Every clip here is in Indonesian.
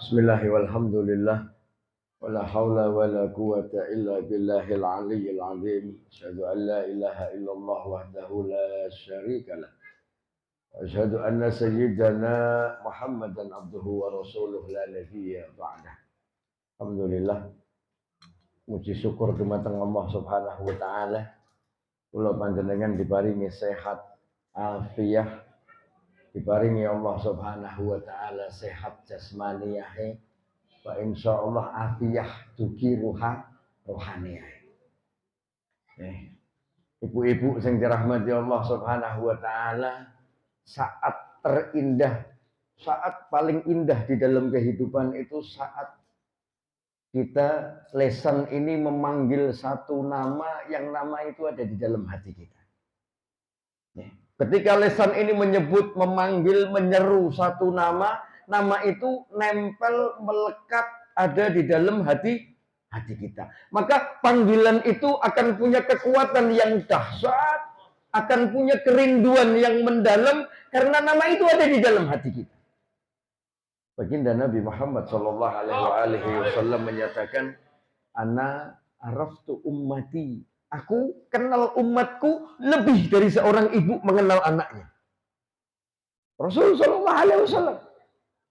Bismillah walhamdulillah wala haula wala quwata illa billahil aliyyil azim. Asyhadu an la ilaha illallah wahdahu la syarika lah. Asyhadu anna sayyidana Muhammadan abduhu wa rasuluh la nabiyya ba'dah. Alhamdulillah, muji syukur dumateng Allah Subhanahu wa taala. Kula panjenengan diparingi sehat afiah, diparingi Allah Subhanahu wa taala sehat jasmaniyahe. Wa insyaallah afiyah tukiruha rohaniyah. Ibu-ibu sing dirahmati Allah Subhanahu wa taala, saat terindah, saat paling indah di dalam kehidupan itu saat kita lesan ini memanggil satu nama yang nama itu ada di dalam hati kita. Ketika lesan ini menyebut, memanggil, menyeru satu nama, nama itu nempel, melekat, ada di dalam hati kita. Maka panggilan itu akan punya kekuatan yang dahsyat, akan punya kerinduan yang mendalam, karena nama itu ada di dalam hati kita. Baginda Nabi Muhammad sallallahu alaihi wasallam menyatakan, "Ana araftu ummati." Aku kenal umatku lebih dari seorang ibu mengenal anaknya. Rasul sallallahu alaihi wasallam.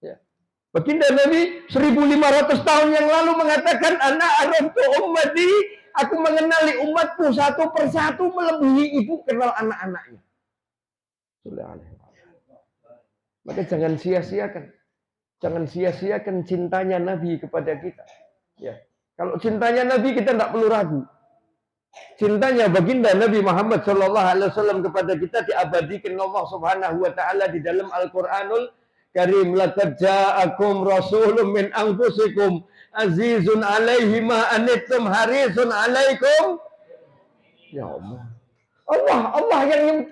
Ya. Baginda Nabi 1500 tahun yang lalu mengatakan, "Ana araftu ummati." Aku mengenali umatku satu persatu melebihi ibu kenal anak-anaknya. Maka jangan sia-siakan. Jangan sia-siakan cintanya Nabi kepada kita. Ya. Kalau cintanya Nabi kita tidak perlu ragu. Cintanya baginda Nabi Muhammad sallallahu alaihi wasallam kepada kita diabadikan Allah Subhanahu wa taala di dalam Al-Qur'anul Karim. Laqad ja'akum rasulun min anfusikum azizun 'alaihi ma anittum harisun 'alaikum. Ya Allah.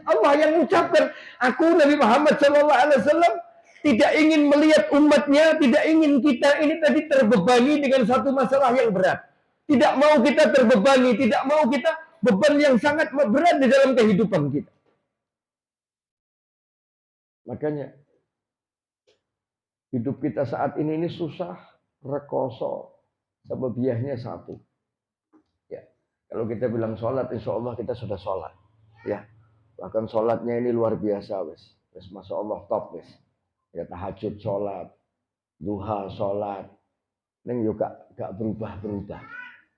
Allah yang mengucapkan, aku Nabi Muhammad sallallahu alaihi wasallam tidak ingin melihat umatnya, tidak ingin kita ini tadi terbebani dengan satu masalah yang berat. Tidak mau kita terbebani, tidak mau kita beban yang sangat berat di dalam kehidupan kita. Makanya hidup kita saat ini susah, rekoso, sababiahnya satu. Ya, kalau kita bilang sholat, insya Allah kita sudah sholat. Ya, bahkan sholatnya ini luar biasa, wes, masya Allah top, wes. Ya, tahajud sholat, duha sholat, neng juga gak berubah.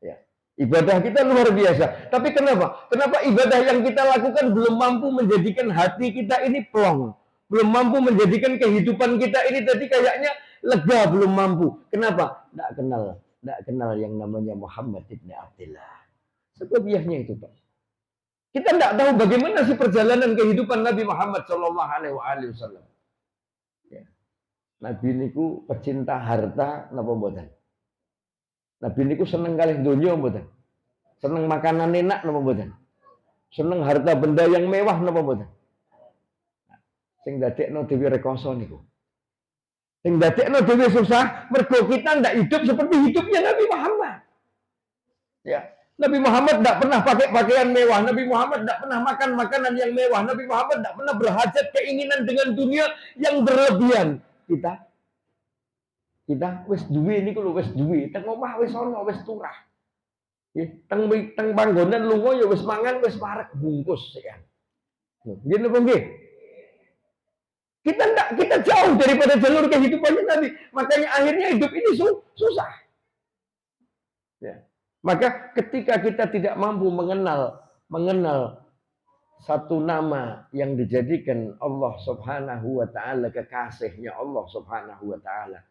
Ya. Ibadah kita luar biasa. Tapi kenapa? Kenapa ibadah yang kita lakukan belum mampu menjadikan hati kita ini plong? Belum mampu menjadikan kehidupan kita ini tadi kayaknya lega, belum mampu. Kenapa? Tidak kenal yang namanya Muhammad ibn Abdullah. Sebabiahnya itu, Pak. Kita tidak tahu bagaimana sih perjalanan kehidupan Nabi Muhammad sallallahu alaihi wasallam. Ya. Nabi niku pecinta harta napa mboten? Nabi niku seneng kalih donya mboten? Seneng makanan enak napa mboten? Seneng harta benda yang mewah napa mboten? Sing dadekno dhewe rekoso niku. Sing dadekno dhewe susah, mergo kita ndak hidup seperti hidupnya Nabi Muhammad. Ya, Nabi Muhammad tidak pernah pakai pakaian mewah. Nabi Muhammad tidak pernah makan makanan yang mewah. Nabi Muhammad tidak pernah berhajat keinginan dengan dunia yang berlebihan. Kita wis duwe niku lho, wis duwe. Teng omah wis ana, wis turah. Nggih, teng panggonan lunga ya wis mangan, wis parek bungkus ya. Nggih napa nggih? Kita jauh daripada jalur kehidupan Nabi. Makanya akhirnya hidup ini susah. Ya. Maka ketika kita tidak mampu mengenal satu nama yang dijadikan Allah Subhanahu wa taala kekasihnya Allah Subhanahu wa taala.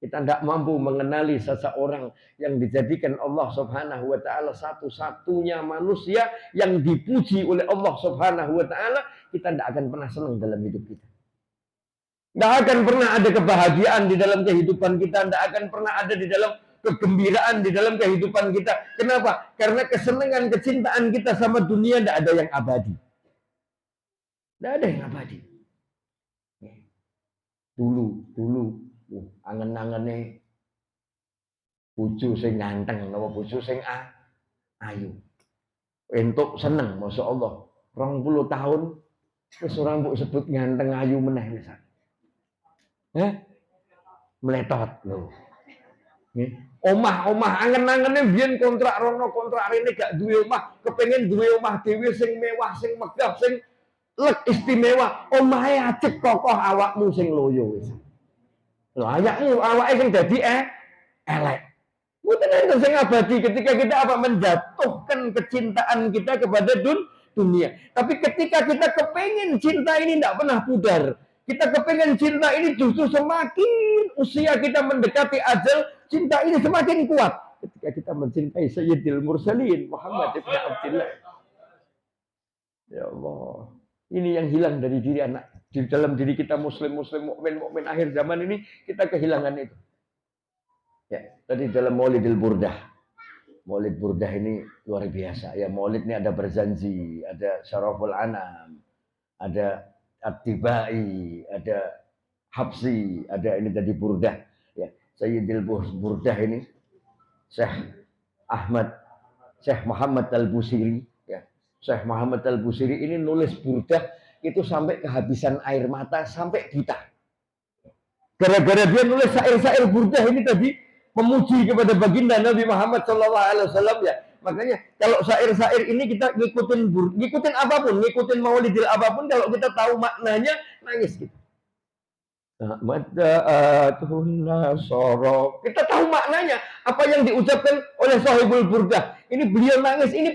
Kita tidak mampu mengenali seseorang yang dijadikan Allah Subhanahu wa taala satu-satunya manusia yang dipuji oleh Allah Subhanahu wa taala, kita tidak akan pernah senang dalam hidup kita. Tidak akan pernah ada kebahagiaan di dalam kehidupan kita, tidak akan pernah ada di dalam kegembiraan di dalam kehidupan kita. Kenapa? Karena kesenangan, kecintaan kita sama dunia tidak ada yang abadi. Tidak ada yang abadi. Dulu angen-angene bojo sing ganteng napa bojo sing ayu. Entuk seneng masyaallah. 20 tahun wis ora mbok sebut ganteng ayu meneh wis. meletot loh. Omah-omah angen-angene biyen kontrak rono kontrak rene gak duwe omah, kepengin duwe omah dhewe sing mewah, sing megah, sing istimewa. Omahe acek kokoh awakmu sing loyo wis. Lho ayakmu awake sing dadi elek. Mboten enten sing abadi ketika kita menjatuhkan kecintaan kita kepada dunia. Tapi ketika kita kepengen cinta ini tidak pernah pudar. Kita kepengen cinta ini justru semakin usia kita mendekati ajal, cinta ini semakin kuat. Ketika kita mencintai Sayyidil Mursalin Muhammad ibn Abdillah. Ya Allah. Ini yang hilang dari diri anak. Di dalam diri kita muslim, mukmin akhir zaman ini kita kehilangan itu. Ya, tadi dalam Maulidil Burdah. Maulid Burdah ini luar biasa. Ya, Maulid ini ada Berzanji, ada Syaraful Anam, ada At-Tibai, ada Habsi, ada ini tadi Burdah. Ya, Sayyidil Burdah ini Syekh Muhammad Al-Busiri, ya. Syekh Muhammad Al-Busiri ini nulis Burdah itu sampai kehabisan air mata, sampai buta. Gara-gara dia nulis syair-syair Burdah ini tadi memuji kepada baginda Nabi Muhammad SAW, ya. Makanya kalau syair-syair ini kita ngikutin apapun, ngikutin maulidil apapun, kalau kita tahu maknanya nangis kita. Kita tahu maknanya apa yang diucapkan oleh Sahibul Burdah. Ini beliau nangis, ini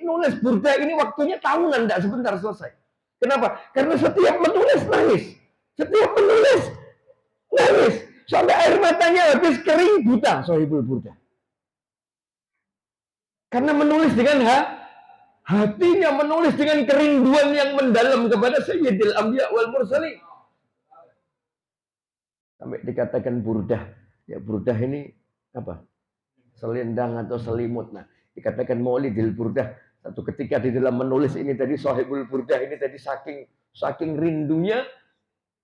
nulis Burdah ini waktunya tahunan, tidak sebentar selesai. Kenapa? Karena setiap menulis nangis, setiap menulis nangis. Sampai air matanya habis kering buta Sahibul Burdah. Karena menulis dengan hatinya, menulis dengan kerinduan yang mendalam kepada Sayyidil Anbiya wal Mursalin. Sampai dikatakan Burdah. Ya, Burdah ini apa? Selendang atau selimut. Nah, dikatakan Maulidil Burdah. Satu ketika di dalam menulis ini tadi Sahibul Burdah ini tadi saking rindunya,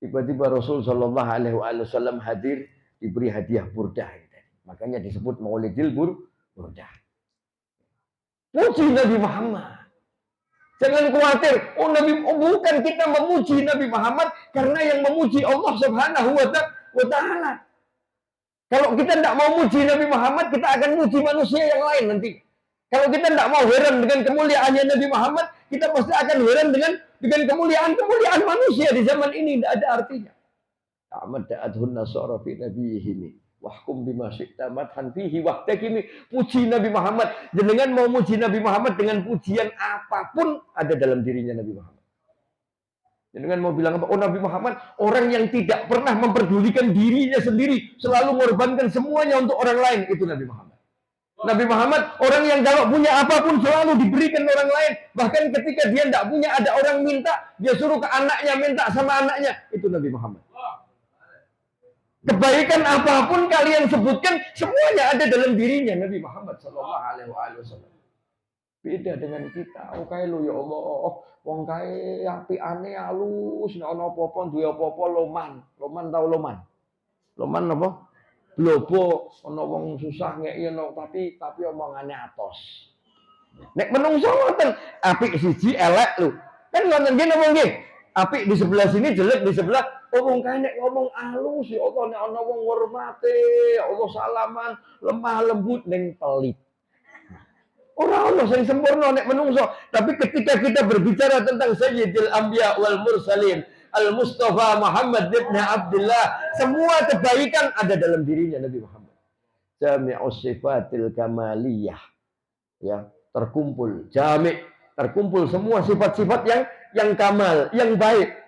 tiba-tiba Rasul Shallallahu Alaihi Wasallam hadir, diberi hadiah Burdah. Makanya disebut Maulidil Burdah. Puji Nabi Muhammad. Jangan khawatir. Bukan kita memuji Nabi Muhammad, karena yang memuji Allah Subhanahu wa Ta'ala. Kalau kita tidak mau muji Nabi Muhammad, kita akan muji manusia yang lain nanti. Kalau kita tidak mau heran dengan kemuliaannya Nabi Muhammad, kita pasti akan heran dengan kemuliaan manusia di zaman ini. Tidak ada artinya. Amada'adhun nasara fi nabiyihimi. Wahkum bima syi'ta madhan fihi wahdakimi. Puji Nabi Muhammad. Jenengan mau muji Nabi Muhammad dengan pujian apapun ada dalam dirinya Nabi Muhammad. Jenengan mau bilang apa? Oh, Nabi Muhammad orang yang tidak pernah memperdulikan dirinya sendiri, selalu mengorbankan semuanya untuk orang lain. Itu Nabi Muhammad. Nabi Muhammad orang yang kalau punya apapun selalu diberikan orang lain. Bahkan ketika dia tidak punya, ada orang minta, dia suruh ke anaknya minta sama anaknya. Itu Nabi Muhammad. Kebaikan apapun kalian sebutkan, semuanya ada dalam dirinya Nabi Muhammad SAW. Beda dengan kita. Oh kae lu ya Allah, wong kae apikane alus, nek ana apa-apa duwe apa-apa loman. Loman tau loman. Loman apa? Blobo, ana wong susah ngeki tapi omongane atos. Nek menungso ngoten, apik siji elek lho. Kan ngoten nggih napa nggih? Apik di sebelah sini, jelek di sebelah. Wong kae nek ngomong alus ya Allah, nek ana wong ngurmate, ya Allah salaman, lemah lembut ning pelit. Ora ono sing sempurna nek menungso, tapi ketika kita berbicara tentang Sayyidil Anbiya wal Mursalin, Al-Mustafa Muhammad ibn Abdullah, semua kebaikan ada dalam dirinya Nabi Muhammad. Jami'us sifatil kamaliyah. Ya, terkumpul semua sifat-sifat yang kamal, yang baik.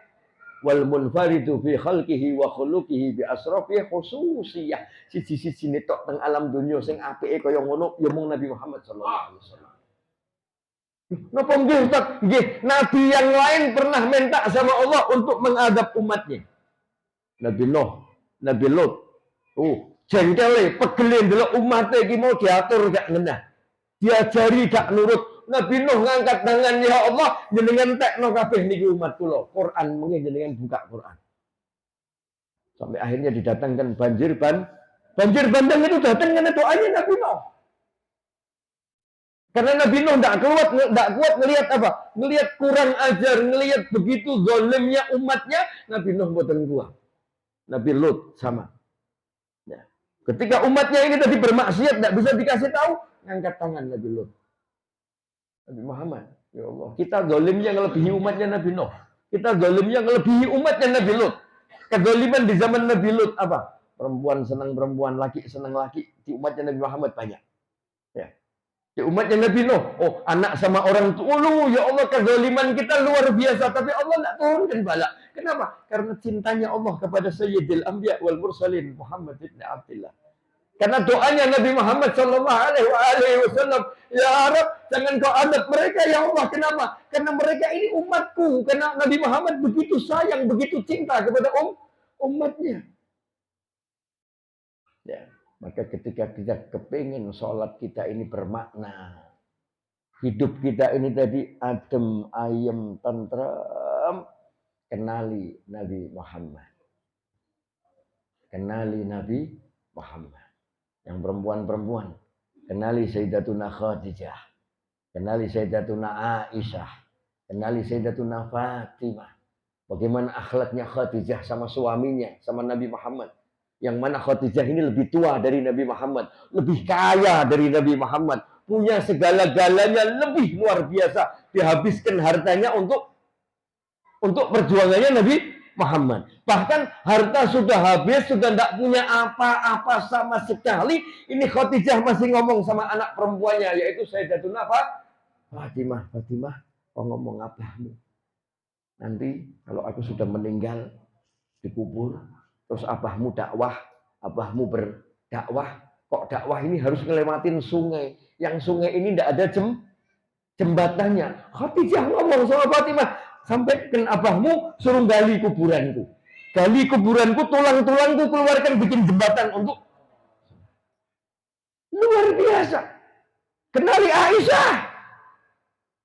Wal munfaridu fi khalqihi wa khuluqihi bi asrafi khususiyah. Siji-siji netok teng alam dunya sing apike kaya ngono ya mung Nabi Muhammad sallallahu alaihi wasallam. Napa nggih Ustaz? Nggih, nabi yang lain pernah minta sama Allah untuk mengadab umatnya. Nabi Nuh, Nabi Lut. Jengkele, pegele ndelok umate iki mau diatur gak ngenah. Diajari gak nurut. Nabi Nuh ngangkat tangan, ya Allah, jenengan tekno kabeh niki umat kula. Quran mungkin jenengan buka Quran. Sampai akhirnya didatangkan banjir bandang itu datang karena doanya Nabi Nuh. Karena Nabi Nuh tidak kuat ngelihat apa? Ngelihat kurang ajar, ngelihat begitu zalimnya umatnya, Nabi Nuh mboten kuat. Nabi Lut sama. Ya. Ketika umatnya ini tadi bermaksiat, tidak bisa dikasih tahu, ngangkat tangan Nabi Lut. Nabi Muhammad, ya Allah, kita zalimnya ngelebihi umatnya Nabi Nuh. Kita zalimnya ngelebihi umatnya Nabi Lut. Kezaliman di zaman Nabi Lut apa? Perempuan senang perempuan, laki senang laki. Di umatnya Nabi Muhammad banyak. Ya. Di umatnya Nabi Nuh, oh anak sama orang tua, ya Allah kezaliman kita luar biasa. Tapi Allah tidak turunkan bala. Kenapa? Karena cintanya Allah kepada Sayyidil Anbiya wal Mursalin Muhammad ibn Abdullah. Karena doanya Nabi Muhammad Shallallahu Alaihi Wasallam, ya Arab, jangan kau adab mereka ya Allah. Kenapa? Karena mereka ini umatku. Karena Nabi Muhammad begitu sayang, begitu cinta kepada umatnya. Ya, maka ketika kita kepingin sholat kita ini bermakna, hidup kita ini tadi adem, ayem, tentrem, kenali Nabi Muhammad. Kenali Nabi Muhammad. Yang perempuan-perempuan, kenali Sayyidatuna Khadijah, kenali Sayyidatuna Aisyah, kenali Sayyidatuna Fatimah. Bagaimana akhlaknya Khadijah sama suaminya, sama Nabi Muhammad. Yang mana Khadijah ini lebih tua dari Nabi Muhammad, lebih kaya dari Nabi Muhammad, punya segala-galanya, lebih luar biasa. Dihabiskan hartanya untuk perjuangannya Nabi Muhammad. Bahkan harta sudah habis, sudah tidak punya apa-apa sama sekali. Ini Khadijah masih ngomong sama anak perempuannya, yaitu Sayyidatuna Fatimah. Fatimah, kau ngomong apamu? Nanti kalau aku sudah meninggal, dikubur, terus abahmu dakwah, abahmu berdakwah. Kok dakwah ini harus ngelewatin sungai? Yang sungai ini tidak ada jembatannya. Khadijah ngomong sama Fatimah, sampaikan abahmu suruh gali kuburanku. Gali kuburanku, tulang-tulangku keluarkan, bikin jembatan untuk. Luar biasa. Kenali Aisyah.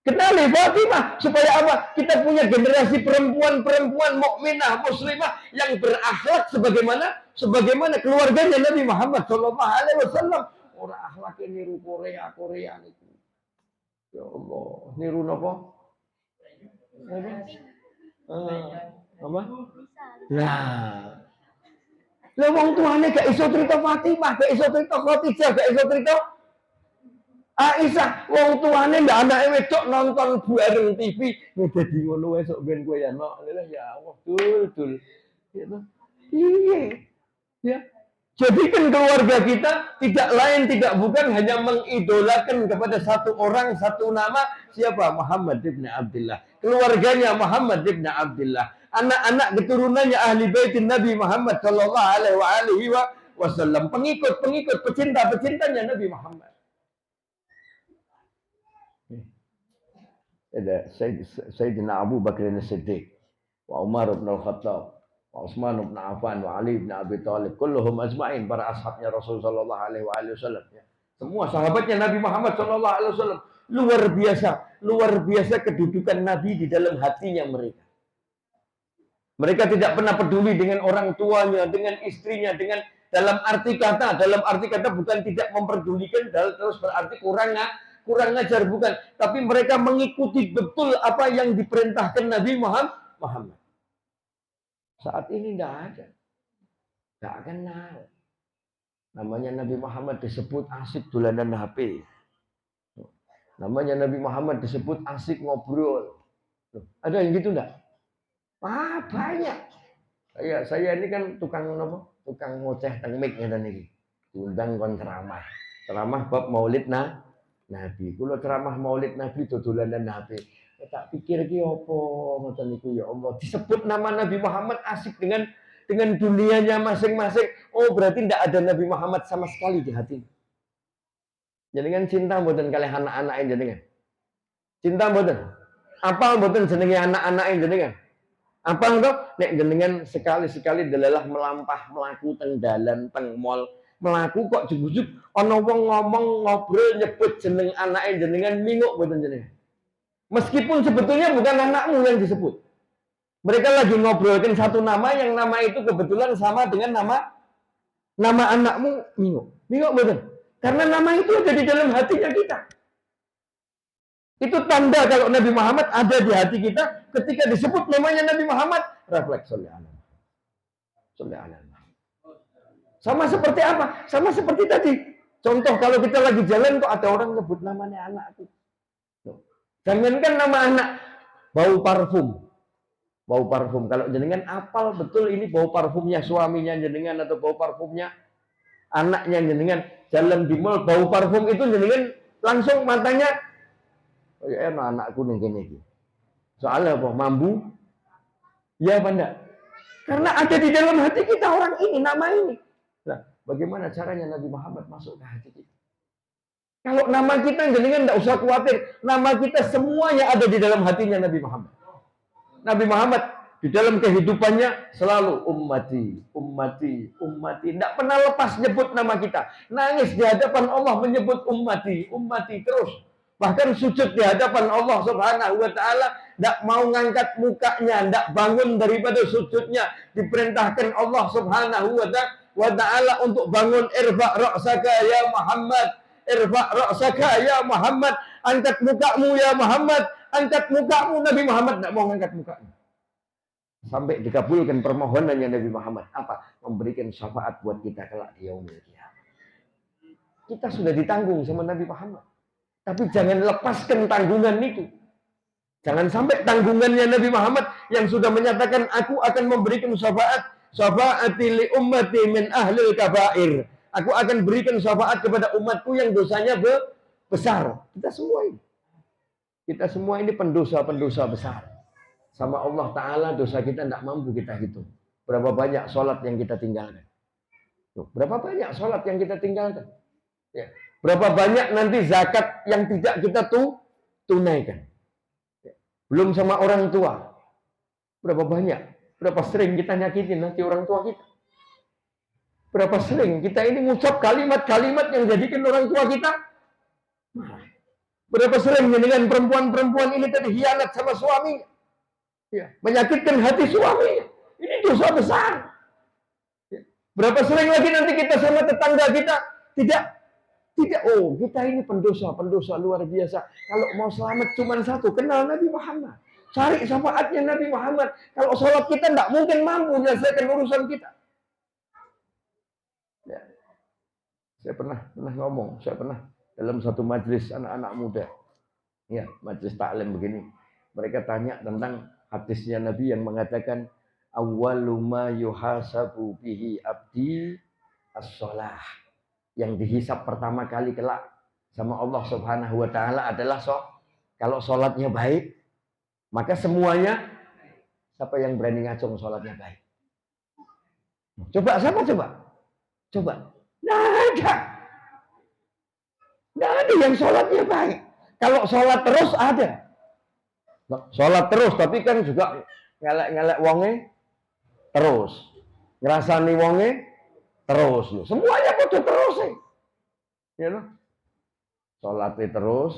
Kenali Fatimah. Supaya apa? Kita punya generasi perempuan-perempuan mukminah, muslimah yang berakhlak sebagaimana keluarganya Nabi Muhammad SAW. Orang akhlaknya niru Korea itu. Ya Allah, niru apa? Apa? Nah, lah wong tuane gak iso cerita Fatimah, gak iso cerita Khadijah, gak iso cerita Aisyah. Wong tuane ndak anake wedok nonton bareng TV, dadi ngono esuk ben kowe ya nok. Ya Allah, dul. Gitu. Iya. Ya. Jadikan keluarga kita tidak lain tidak bukan hanya mengidolakan kepada satu orang, satu nama, siapa? Muhammad ibn Abdullah. Keluarganya Muhammad ibn Abdullah. Anak-anak keturunannya ahli baitin Nabi Muhammad sallallahu alaihi wasallam. Pengikut, pecinta-pecintanya Nabi Muhammad. Ada Sayyidina Abu Bakar As-Siddiq wa Umar bin Al-Khattab, Utsman bin Affan, wa Ali bin Abi Thalib, kulluhum ajma'in, para ashabnya Rasul sallallahu alaihi wasallam. Semua sahabatnya Nabi Muhammad sallallahu alaihi wasallam. Luar biasa kedudukan Nabi di dalam hatinya mereka. Mereka tidak pernah peduli dengan orang tuanya, dengan istrinya, dengan dalam arti kata bukan tidak memperdulikan, terus berarti kurang ngajar, bukan. Tapi mereka mengikuti betul apa yang diperintahkan Nabi Muhammad. Saat ini tidak ada. Tidak kenal. Namanya Nabi Muhammad disebut asik dolanan HP. Namanya Nabi Muhammad disebut asik ngobrol. Ada yang gitu enggak? Banyak. Saya ini kan tukang ngoceh teng mik ngeten iki. Diundang kon ceramah. Ceramah bab Maulid Nabi. Kula ceramah Maulid Nabi dolanan HP. Tak pikir ki apa ngoten niku ya Allah. Disebut nama Nabi Muhammad asik dengan dunianya masing-masing. Oh, berarti tidak ada Nabi Muhammad sama sekali di hati. Jenengan cinta mboten kalih anak-anak jenengan? Cinta mboten? Apa mboten jenenge anak-anak jenengan? Apa engko nek jenengan sekali-sekali delalah melampah melaku teng dalan teng mall, melaku kok jujuk ana wong ngomong ngobrol nyebut jeneng anake jenengan minguk mboten jenengan? Meskipun sebetulnya bukan anakmu yang disebut. Mereka lagi ngobrolkan satu nama yang nama itu kebetulan sama dengan nama anakmu minguk. Minguk betul. Karena nama itu ada di dalam hatinya kita. Itu tanda kalau Nabi Muhammad ada di hati kita ketika disebut namanya Nabi Muhammad, refleks Sama seperti apa? Sama seperti tadi. Contoh kalau kita lagi jalan kok ada orang nyebut namanya anakku. Jangankan nama anak, bau parfum. Bau parfum. Kalau jenengan apal betul ini bau parfumnya suaminya jenengan atau bau parfumnya anaknya jenengan, jalan di mall bau parfum itu jenengan langsung matanya ya anakku nih gini. Soalnya apa? Mambu? Ya apa enggak? Karena ada di dalam hati kita orang ini, nama ini. Nah, bagaimana caranya Nabi Muhammad masuk ke hati kita? Kalau nama kita jenengan enggak usah khawatir, nama kita semuanya ada di dalam hatinya Nabi Muhammad. Nabi Muhammad di dalam kehidupannya selalu ummati, ummati, ummati. Tidak pernah lepas nyebut nama kita. Nangis di hadapan Allah menyebut ummati, ummati terus. Bahkan sujud di hadapan Allah Subhanahu wa taala, tidak mau ngangkat mukanya, tidak bangun daripada sujudnya. Diperintahkan Allah Subhanahu wa taala untuk bangun, irfa' ra'saka ya Muhammad, irfa' ra'saka ya Muhammad, angkat mukamu ya Muhammad, angkat mukamu. Nabi Muhammad tidak mau ngangkat mukanya. Sampai dikabulkan permohonannya Nabi Muhammad. Apa? Memberikan syafaat buat kita kelak di yaumil qiyamah. Kita sudah ditanggung sama Nabi Muhammad. Tapi jangan lepaskan tanggungan itu. Jangan sampai tanggungannya Nabi Muhammad yang sudah menyatakan aku akan memberikan syafaat, syafaati li ummati min ahlil kabair. Aku akan berikan syafaat kepada umatku yang dosanya besar. Kita semua ini pendosa-pendosa besar. Sama Allah Ta'ala dosa kita tidak mampu kita hitung. Berapa banyak sholat yang kita tinggalkan. Berapa banyak sholat yang kita tinggalkan. Ya. Berapa banyak nanti zakat yang tidak kita tunaikan. Ya. Belum sama orang tua. Berapa banyak. Berapa sering kita nyakitin nanti orang tua kita. Berapa sering kita ini ngucap kalimat-kalimat yang jadikan orang tua kita marah. Berapa sering dengan perempuan-perempuan ini tadi hianat sama suaminya. Ya, menyakitkan hati suaminya. Ini dosa besar. Ya. Berapa sering lagi nanti kita sama tetangga kita tidak. Oh, kita ini pendosa luar biasa. Kalau mau selamat cuma satu, kenal Nabi Muhammad. Cari syafaatnya Nabi Muhammad. Kalau sholat kita tidak mungkin mampu menyelesaikan urusan kita. Ya. Saya pernah ngomong, dalam satu majelis anak-anak muda. Ya, majelis taklim begini. Mereka tanya tentang hadisnya Nabi yang mengatakan awwalu ma yuhasabu bihi abdi as-shalah. Yang dihisap pertama kali kelak sama Allah Subhanahu wa taala adalah kalau sholatnya baik, maka semuanya siapa yang berani ngacung sholatnya baik? Siapa coba. Nggak ada yang sholatnya baik. Kalau sholat terus ada. Sholat terus, tapi kan juga ngelek-ngelek wonge terus. Ngerasani wonge terus. Loh. Semuanya kudu terus sih. Ya loh. Sholatnya terus,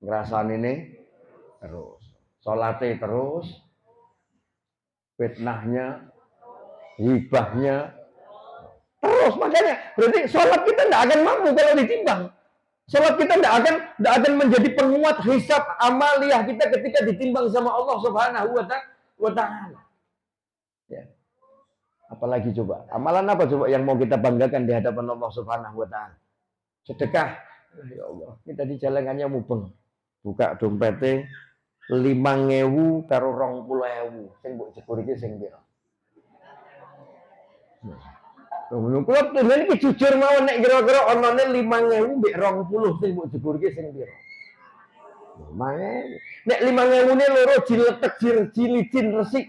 ngerasani ini terus. Sholatnya terus, fitnahnya, hibahnya terus. Makanya berarti sholat kita tidak akan mampu kalau ditimbang. Sholat kita tidak akan menjadi penguat hisab amaliyah kita ketika ditimbang sama Allah Subhanahu wa taala. Ya. Apalagi coba, amalan apa coba yang mau kita banggakan di hadapan Allah Subhanahu wa taala? Sedekah. Ya Allah, kita di jalanannya mubeng. Buka dompete 5.000 karo 20.000. Sing mbok jekur iki sing pira? Kulo tenan iki jujur mawon nek kira-kira onone 5.000 mbek 20 sing mbok jeburke sing pira? 5.000. Nek 5.000 ne loro jiletek jilicin resik.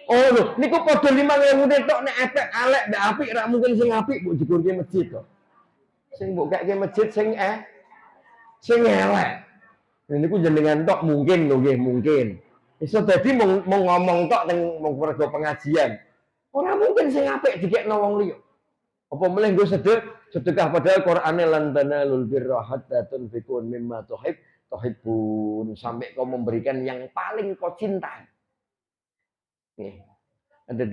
Oh lho, niku padha 5.000 ne tok nek epek alek ndak apik ra mungkin sing apik mbok jeburke masjid to. Sing mbok kakeke masjid sing elek. Niku jenengan tok mungkin lho nggih mungkin. Iso dadi mung ngomong tok teng mung pergo pengajian. Ora mungkin sing apik dikekno wong liya. Apa meneh nggo sedekah padahal Qur'ane lan tanalul birra hatta tunfiqu mimma tuhibbun sampai kau memberikan yang paling kau cintai. Nih. Ada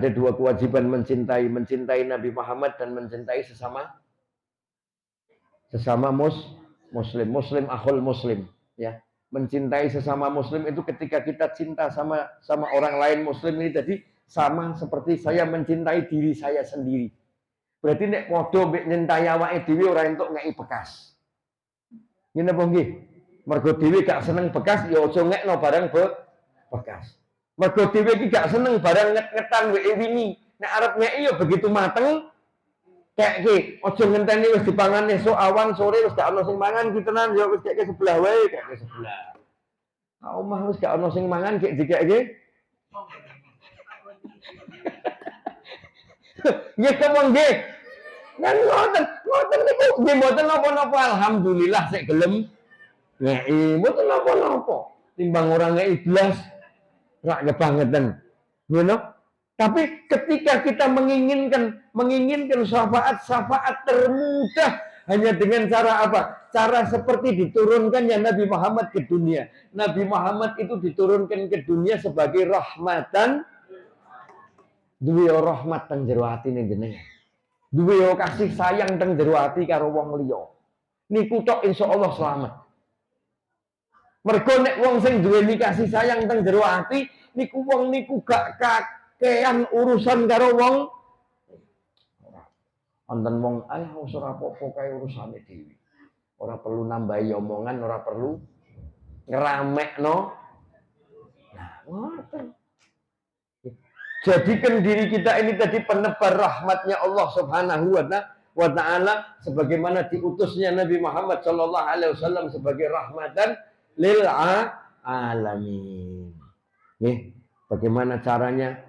dua kewajiban mencintai Nabi Muhammad dan mencintai sesama muslim akhul muslim ya. Mencintai sesama muslim itu ketika kita cinta sama orang lain muslim ini tadi sama seperti saya mencintai diri saya sendiri. Berarti nek padha mbek nyentai awake dhewe ora entuk ngeki bekas. Ngene apa nggih? Mergo dhewe gak seneng bekas ya aja ngekno barang bekas. Mergo dhewe iki gak seneng barang nget-ngetan weke wingi. Nek arep ngeki ya begitu mateng keke, aja ngenteni wis dipangan esuk awan sore wis gak ono sing mangan ki tenan ya wis keke sebelah wae, keke sebelah. Omah wis gak ono sing mangan kek dikeke. Nggih kemong nggih. Kan ngoten niku nggih mboten napa-napa alhamdulillah sik gelem ngeki, mboten napa-napa. Timbang orang ngeki blas rak kebangetan. Ngono. Tapi ketika kita menginginkan syafaat termudah hanya dengan cara apa? Cara seperti diturunkannya Nabi Muhammad ke dunia. Nabi Muhammad itu diturunkan ke dunia sebagai rahmatan. Duwe rahmat teng jero atine jenengan. Duwe kasih sayang teng jero ati karo wong liya. Niku tok insyaallah selamat. Mergo nek wong sing duweni kasih sayang teng jero ati niku wong niku gak kakean urusan karo wong. Wonten wong alah wis ora apa-apa kae urusane dhewe. Ora perlu nambahi omongan, ora perlu ngeramekno. Nah, ngoten. Jadikan diri kita ini tadi penebar rahmatnya Allah Subhanahu wa ta'ala sebagaimana diutusnya Nabi Muhammad sallallahu alaihi wasallam sebagai rahmatan lil alamin. Nih, bagaimana caranya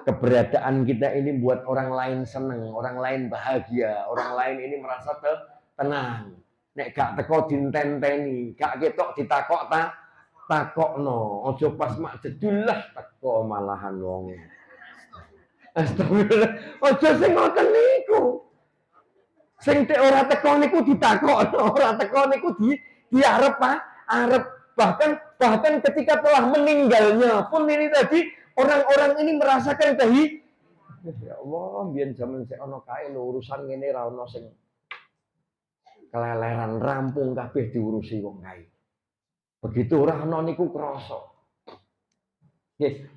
keberadaan kita ini buat orang lain seneng, orang lain bahagia, orang lain ini merasa tenang. Nek gak teko dintenteni, gak ketok ditakok takokno, ojo pas mak jedulah teko malahan wong. Astagfirullah, ojo sing ngoten niku. Sing tek ora teko niku ditakokno, ora teko niku diarep arep bahkan ketika telah meninggalnya pun ini tadi orang-orang ini merasakan ya Allah, biyen zaman sik ana kae lho urusan ngene ra ono sing keleleran rampung kabeh diurusi wong kae. Begitu ora ana niku krasa.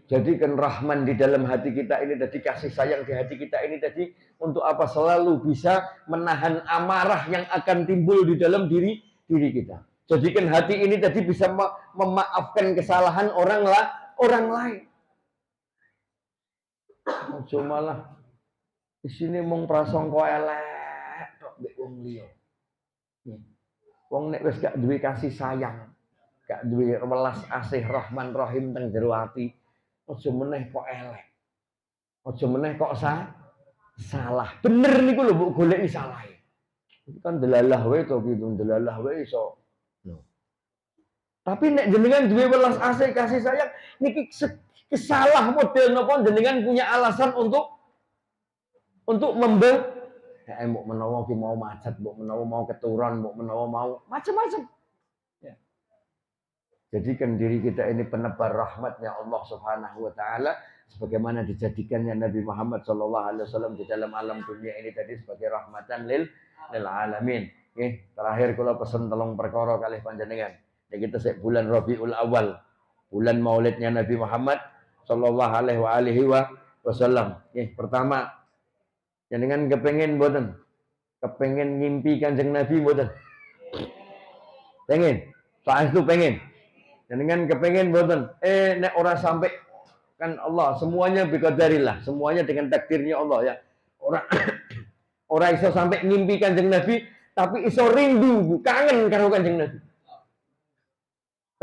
Jadikan rahman di dalam hati kita ini tadi, kasih sayang di hati kita ini tadi untuk apa? Selalu bisa menahan amarah yang akan timbul di dalam diri kita. Jadikan hati ini tadi bisa memaafkan kesalahan orang lain. Ojo malah di sini mung prasangka elek tok mbek wong liya. Wong nek wis gak duwe kasih sayang, gak duwe welas asih Rahman Rahim teng jero ati, aja meneh kok elek. Aja meneh kok salah. Bener niku lho mbok goleki salahe. Itu kan delalah wae to gitu, delalah wae iso. Tapi nek jenengan duwe welas asih kasih sayang niki kesalah model napa jenengan punya alasan untuk mbok menawa ki mau macet, mbok menawa mau keturun, mbok menawa mau macam-macam. Ya. Jadikan diri kita ini penebar rahmatnya Allah Subhanahu wa taala sebagaimana dijadikannya Nabi Muhammad sallallahu alaihi wasallam di dalam alam dunia ini tadi sebagai rahmatan lil alamin. Nggih, terakhir kula pesen telung perkara kalih panjenengan. Ya kita sek bulan Rabiul Awal, bulan maulidnya Nabi Muhammad sallallahu alaihi wasallam. Nggih, pertama jenengan kepengen mboten? Kepengen ngimpi Kanjeng Nabi mboten? Pengen. Saestu pengen. Jenengan kepengen mboten? Nek ora sampai kan Allah semuanya biqadarillah, semuanya dengan takdirnya Allah ya. Ora iso sampai ngimpi Kanjeng Nabi, tapi iso rindu, kangen karo Kanjeng Nabi.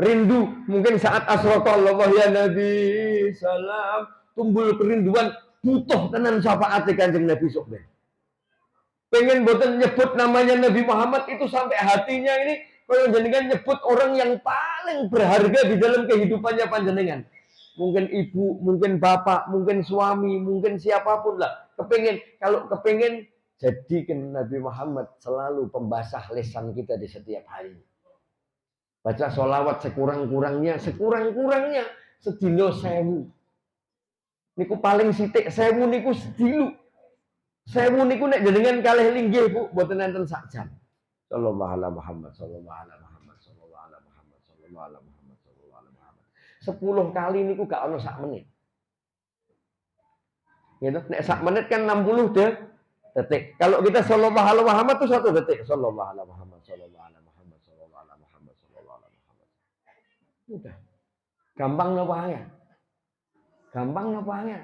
Rindu mungkin saat asraqallah ya Nabi salam, tumbul kerinduan butuh tenan syafaat Kanjeng Nabi sok ben. Pengen boten nyebut namanya Nabi Muhammad itu sampai hatinya ini kalau jenengan nyebut orang yang paling berharga di dalam kehidupannya panjenengan. Mungkin ibu, mungkin bapak, mungkin suami, mungkin siapapun lah. Kalau kepengen jadikan Nabi Muhammad selalu pembasah lisan kita di setiap hari. Baca sholawat sekurang-kurangnya sedino 1000. Niku paling sithik 1000 niku sedilu. 1000 niku nek jenengan kalih linggih Bu, mboten enten sak jam. Sallallahu alaihi Muhammad, sallallahu alaihi Muhammad, sallallahu alaihi Muhammad, sallallahu alaihi Muhammad, sallallahu alaihi Muhammad. 10 kali niku gak ono sak menit. Gitu. Nek sak menit kan 60 detik. Kalau kita sallallahu alaihi Muhammad itu 1 detik. Sallallahu alaihi Muhammad, sallallahu alaihi Muhammad, sallallahu alaihi Muhammad, sallallahu alaihi Muhammad. Udah. Gampang napa angel? Gampang napa angel?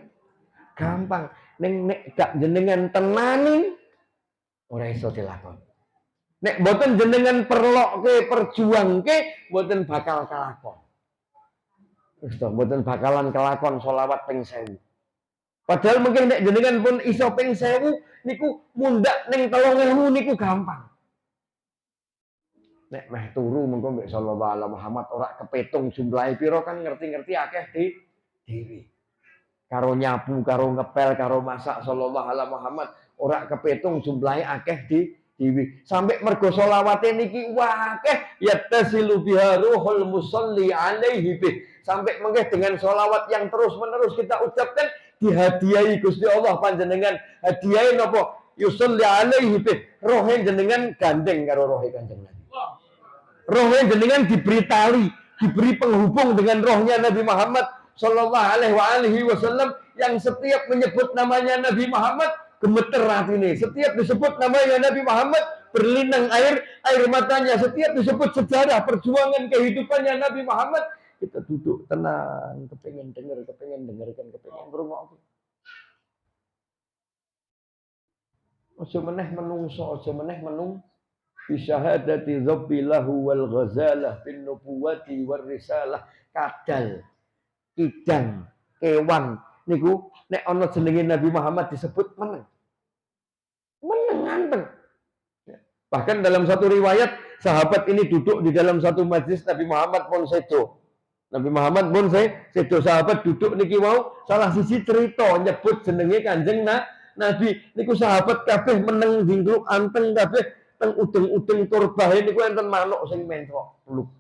Gampang. Nek gak jenengan tenani ora iso dilakoni. Nek boten jenengan perlokke, perjuangke, boten bakal kelakon. Wis to, boten bakalan kelakon selawat ping 1000. Padahal mungkin nek jenengan pun iso ping 1000 niku mundak ning 3000 niku gampang. Nek meh turu mengko mbek sallallahu alaihi Muhammad ora kepetung jumlahe pira kan ngerti-ngerti akeh dhewe. Karo nyapu, karo ngepel, karo masak sallallahu alaihi Muhammad ora kepetung jumlahe akeh dhewe. Sampai mergo selawate niki akeh yattasilu biha ruhul musalli alaihi bih. Sampai mengke dengan selawat yang terus-menerus kita ucapkan dihadiahi Gusti Allah panjenengan hadiahe napa yusalli alaihi bih. Rohe jenengan gandeng karo rohe Kanjeng Nabi. Rohnya jenengan diberi tali, diberi penghubung dengan rohnya Nabi Muhammad Sallallahu Alaihi Wasallam yang setiap menyebut namanya Nabi Muhammad gemeter hati ini. Setiap disebut namanya Nabi Muhammad berlinang air matanya. Setiap disebut sejarah perjuangan kehidupannya Nabi Muhammad kita duduk tenang, kepengen dengarkan, kepengen ngrungokno. Aja meneh menungso, aja meneh menung bisyahadati dzabbilahu wal ghazalah bin nubuwati war risalah kadal kidang kewan niku nek ana jenenge Nabi Muhammad disebut meneng anteng. Bahkan dalam satu riwayat sahabat ini duduk di dalam satu majlis Nabi Muhammad pun sedo. Nabi Muhammad pun sedo sahabat duduk niki mau salah sisi cerita nyebut jenenge Kanjeng Nabi niku sahabat kabeh meneng dingkluk anteng kabeh teng udeng-udeng turbahe niku enten manuk sing mentrok peluk.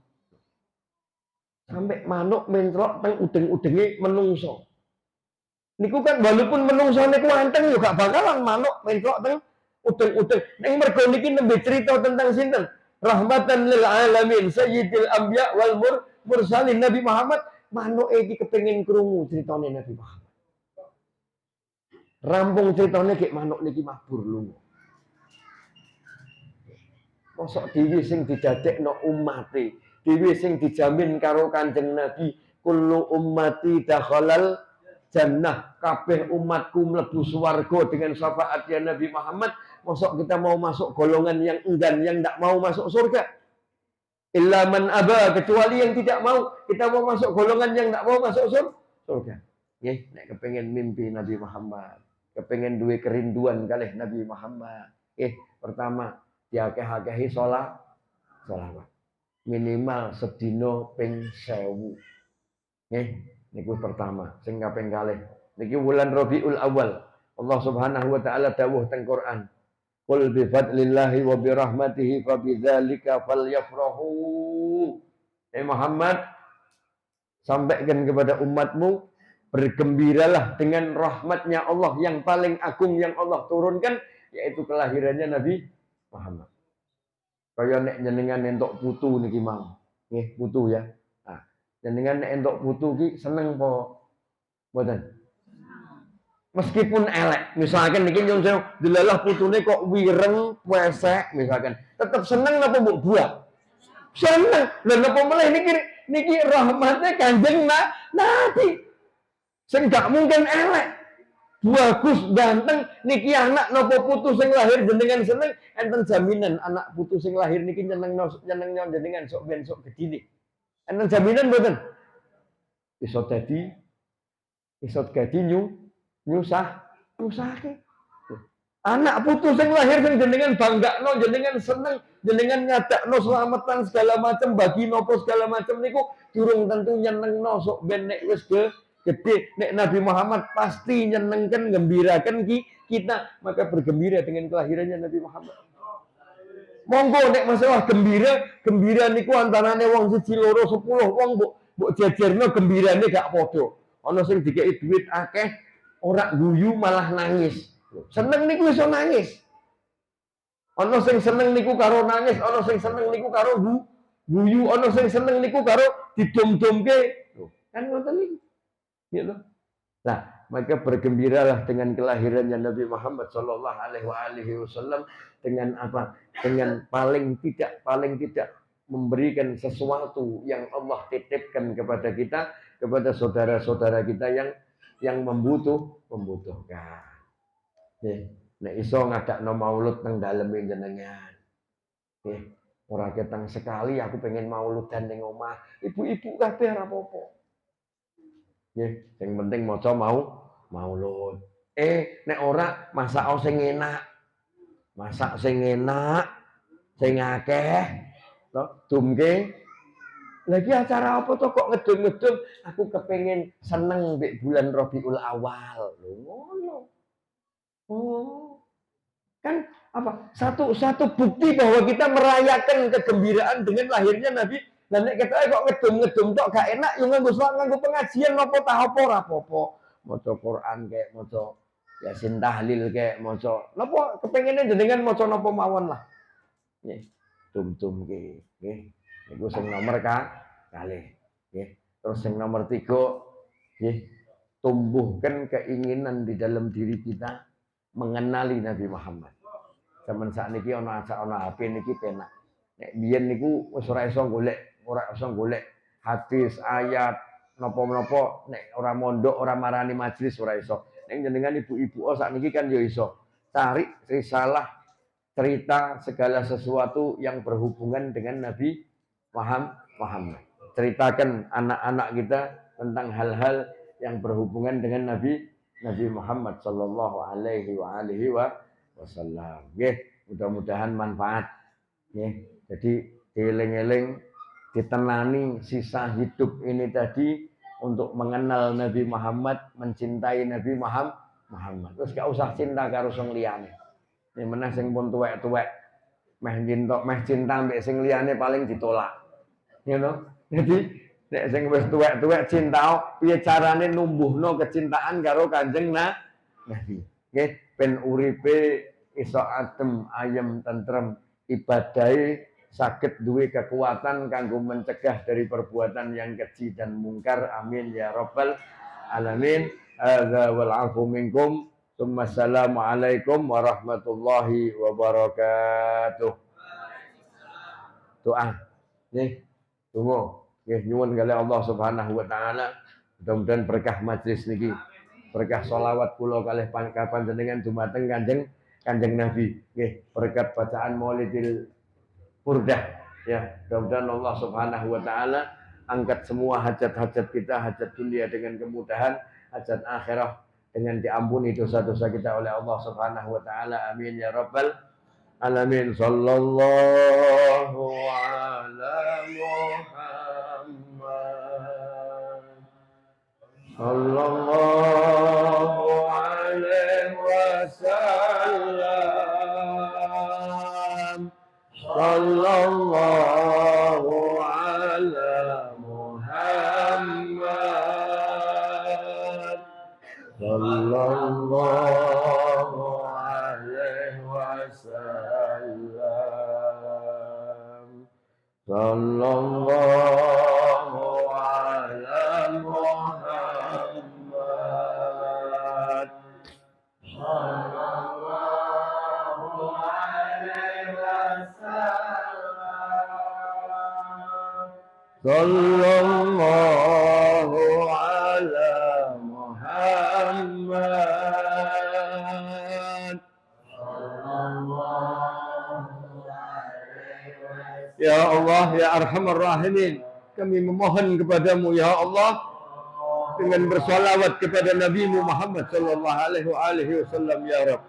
Sampai manuk mentrok teng udeng-udenge menungso. Niku kan walaupun menungso niku anteng yo gak bakalan manuk mentrok teng udeng-udeng. Ning mergo niki nembe cerita tentang sinten? Rahmatan lil alamin sayyidil anbiya wal mursalin Nabi Muhammad manuk iki kepengin krungu critane Nabi Muhammad. Rampung critane gek manuk niki mabur lunga. Mosok dhewe sing didadekno ummate, dhewe sing dijamin karo Kanjeng Nabi, kullu ummati dakhalal jannah, kabeh umatku mlebu swarga dengan syafaatnya Nabi Muhammad. Mosok kita mau masuk golongan yang enggan, yang tidak mau masuk surga? Illa man aba, kecuali yang tidak mau. Kita mau masuk golongan yang tidak mau masuk surga. Nggih, nek kepengin mimpi Nabi Muhammad, kepengin duwe kerinduan kalih Nabi Muhammad. Pertama diakeh-akehi sholawat. Minimal sedina ping 1000. Niku pertama. Sing kaping kalih. Niki wulan Rabiul Awal. Allah Subhanahu wa taala dawuh teng Quran. Qul bi fadlillahi wa bi rahmatihi fa bidzalika falyafrahu. Muhammad, sampaikan kepada umatmu, bergembiralah dengan rahmatnya Allah yang paling agung yang Allah turunkan, yaitu kelahirannya Nabi Muhammad. Kaya nek jenengan entuk putu niki mau. Nggih, putu ya. Nah, jenengan nek entuk putu ki seneng apa mboten? Meskipun elek, misalkan niki nyun sewu, delalah putune kok wireng, wesek misalkan. Tetap seneng napa mbok buah? Seneng. Lha napa meneh niki rahmatnya Kanjeng Nabi. Sing gak mungkin elek. Bagus, ganteng, niki anak nopo putu sing lahir jenengan seneng, enten jaminan anak putu sing lahir niki nyeneng jenengan sok ben sok gedine. Enten jaminan mboten? Iso dadi nyusahke. Anak putu sing lahir sing jenengan banggakno, jenengan seneng, jenengan nyadakno selamatan segala macam, bagi nopo segala macam niku durung tentu nyenengno sok ben nek wis gede. Nek Nabi Muhammad pasti nyenengkan, gembirakan kita, maka bergembira dengan kelahirannya Nabi Muhammad. Monggo nek masalah gembira niku antarane wong 1, 2, 10 wong mbok jejerno gembirane gak padha. Ana sing dikeki duit akeh, ora guyu malah nangis. Seneng niku iso nangis. Ana sing seneng niku karo nangis, ana sing seneng niku karo guyu, ana sing seneng niku karo didom-domke. Kan ngoten niku. Gitu. Nah, Maka bergembiralah dengan kelahirannya Nabi Muhammad Shallallahu Alaihi Wasallam dengan apa? Dengan paling tidak memberikan sesuatu yang Allah titipkan kepada kita, kepada saudara-saudara kita yang membutuhkan. Nek iso ngadakno maulud nang daleme jenengan. Ora ketang sekali aku pengen mauludan ning omah. Ibu-ibu kabeh ora apa-apa. Yang penting maca maulud. Nek ora masak sing enak. Masak sing enak, sing akeh, to dumke. Lagi acara apa to kok ngedum-ngedum? Aku kepengen seneng mbek bulan Rabiul Awal. Lho ngono. Oh. Kan apa? Satu bukti bahwa kita merayakan kegembiraan dengan lahirnya Nabi. Lah nek ketoke kok ngedum-ngedum tok gak enak yo nganggo pengajian napa ta apa ora apa-apa. Maca Quran kek, maca Yasin tahlil kek, maca napa kepengine jenengan maca napa mawon lah. Nggih. Tum-tum nggih. Niku sing nomor kalih. Nggih. Terus sing nomor 3 nggih, tumbuhkan keinginan di dalam diri kita mengenali Nabi Muhammad. Zaman sakniki ana HP niki penak. Nek biyen niku wis ora iso golek hadis, ayat, napa-napa nek ora mondok, ora marani majelis ora iso. Nek jenengan ibu-ibu sakniki kan yo iso. Cari risalah cerita segala sesuatu yang berhubungan dengan Nabi Muhammad. Ceritakan anak-anak kita tentang hal-hal yang berhubungan dengan Nabi Muhammad sallallahu alaihi wasallam. Nggih, mudah-mudahan manfaat. Nggih. Jadi dieling-eling, ditenani sisa hidup ini tadi untuk mengenal Nabi Muhammad, mencintai Nabi Muhammad. Terus gak usah cinta karo sing liyane. Nek meneh sing pun tuwek-tuwek meh cinta mbek sing liyane paling ditolak. You know? Jadi nek sing wis tuwek-tuwek cinta, piye carane numbuhno kecintaan karo Kanjeng Nabi. Nggih, ben uripe iso adem, ayem, tentrem, ibadahe saged duwe kekuatan kanggo mencegah dari perbuatan yang keji dan mungkar. Amin ya rabbal alamin. Hadza wal 'afu minkum. Assalamualaikum warahmatullahi wabarakatuh. Doa. Nih, tunggu. Nggih nyuwun kali Allah Subhanahu wa taala mudah-mudahan berkah majelis niki. Berkah sholawat kula kalih panjenengan dumateng Kanjeng Nabi. Nggih, berkat bacaan Maulidil Burdah ya. Mudah-mudahan Allah Subhanahu wa taala angkat semua hajat-hajat kita, hajat dunia dengan kemudahan, hajat akhirah dengan diampuni dosa-dosa kita oleh Allah Subhanahu wa taala. Amin ya rabbal alamin. Sallallahu ala Muhammad. Sallallahu alaihi wasallam. Sallallahu ala Muhammad. Sallallahu alaihi wasallam. Sallallahu ala Muhammad. Sallallahu alaihi wasallam. Sallallahu ala Muhammad. Ya Allah, ya Arhamar Rahimin, kami memohon kepadamu ya Allah dengan bersalawat kepada Nabi Muhammad sallallahu alaihi wasallam ya Rabb.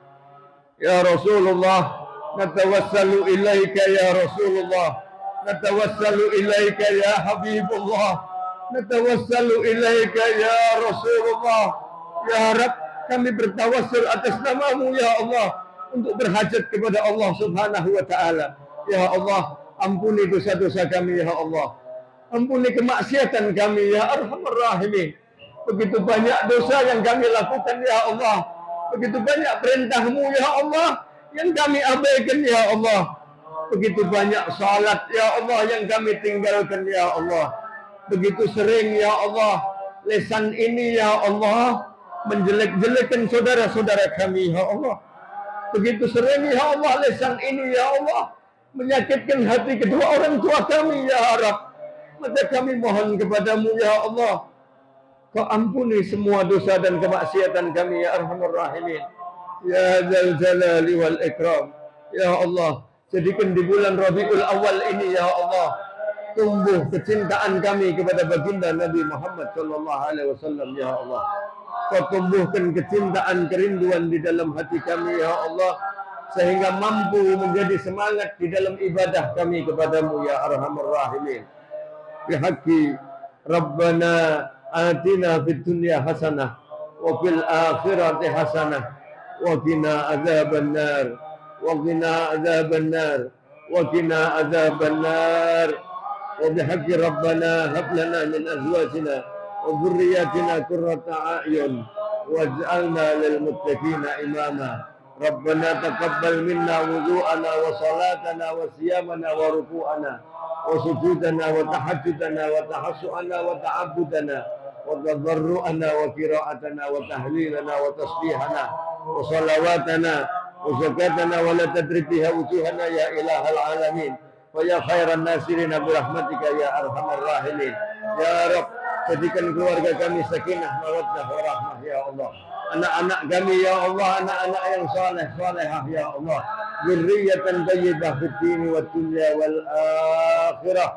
Ya Rasulullah, natawassalu ilaika ya Rasulullah, natawassalu ilaika ya Habibullah, natawassalu ilaika ya Rasulullah. Ya Rabb, kami bertawassul atas namamu ya Allah untuk berhajat kepada Allah Subhanahu wa taala. Ya Allah, ampuni dosa-dosa kami ya Allah. Ampuni kemaksiatan kami ya Arhamar Rahimin. Begitu banyak dosa yang kami lakukan ya Allah. Begitu banyak perintah-Mu ya Allah yang kami abaikan ya Allah. Begitu banyak salat ya Allah yang kami tinggalkan ya Allah. Begitu sering ya Allah lisan ini ya Allah menjelek-jelekan saudara-saudara kami, ya Allah. Begitu sering, ya Allah, lisan ini, ya Allah, menyakitkan hati kedua orang tua kami, ya Rabb. Maka kami mohon kepadamu, ya Allah, Kau ampuni semua dosa dan kemaksiatan kami, ya Arhamar Rahimin. Ya Dzal Jalali wal Ikram. Ya Allah, jadikan di bulan Rabiul Awal ini, ya Allah, tumbuh kecintaan kami kepada baginda Nabi Muhammad sallallahu alaihi wasallam, ya Allah. Kau tumbuhkan kecintaan, kerinduan di dalam hati kami, ya Allah, sehingga mampu menjadi semangat di dalam ibadah kami kepadamu, ya Arhamar Rahimin. Bihaqqi Rabbana atina fid dunya hasanah wa fil akhirati hasanah wa qina adzaban nar wa qina adzaban nar wa qina adzaban nar wa bihaqqi Rabbana hab lana min azwajina wa dhurriyyatina qurrata a'yun waj'alna lil muttaqina imama. Rabbana taqabbal minna wudu'ana wa salatana wa siyamana wa ruku'ana wa sujudana wa tahajjudana wa tahassu'ana wa ta'abbudana wa tadarru'ana wa qira'atana wa tahlilana wa tasbihana wa salawatana wa zakatana wa la tadrib biha wujuhana ya ilahal alamin wa ya khairan nasirina birahmatika ya arhamar rahimin. Ya Rabb, jadikan keluarga kami sakinah mawaddah warahmah, ya Allah. Anak-anak kami, ya Allah, anak-anak yang saleh salehah, ya Allah. Dzurriyyatan thayyibah fid dini wad dunya wal akhirah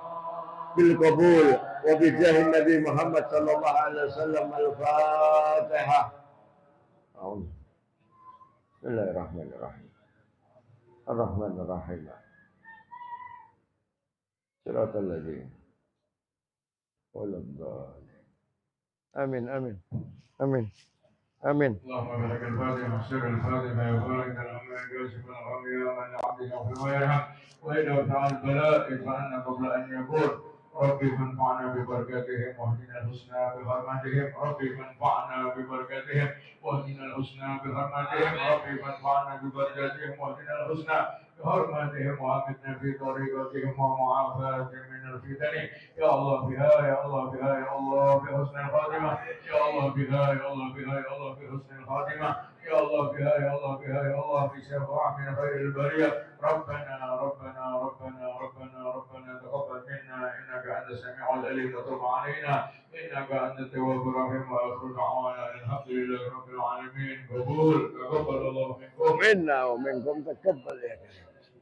bil qabul wa bi jahin Nabi Muhammad sallallahu alaihi wasallam. Al-Fatihah. Bismillahirrahmanirrahim. Ar-Rahmanir Rahim. Siratal ladzina Amin, amin, amin, amin. اللهم لك الفاتحة والسر الفاتحة وبارك لما يكشف الغم يا من عبدك في ويرحم وإذا ابتعى البلاء ادفعنا قبل أن يكون. ربي فانفعنا ببركاتهم واهدنا الحسنى بحرمتهم. ربي فانفعنا ببركاتهم واهدنا الحسنى بحرمتهم. ربي فانفعنا ببركاتهم واهدنا الحسنى بحرمتهم وأمتنا في طريقتهم ومعافاة من الفتن. يا الله بها يا الله بها يا الله بحسن الخاتمة. يا الله بها يا الله بها يا الله بحسن الخاتمة. يا الله بها يا الله بها يا الله بشفاعة من خير البرية. ربنا ربنا ربنا ربنا ربنا تقبل منا إنك أنت السميع العليم وتب علينا إنك أنت التواب الرحيم. وآخر دعوانا الحمد لله رب العالمين. قبول تقبل الله منكم منا ومنكم تقبل يا كريم.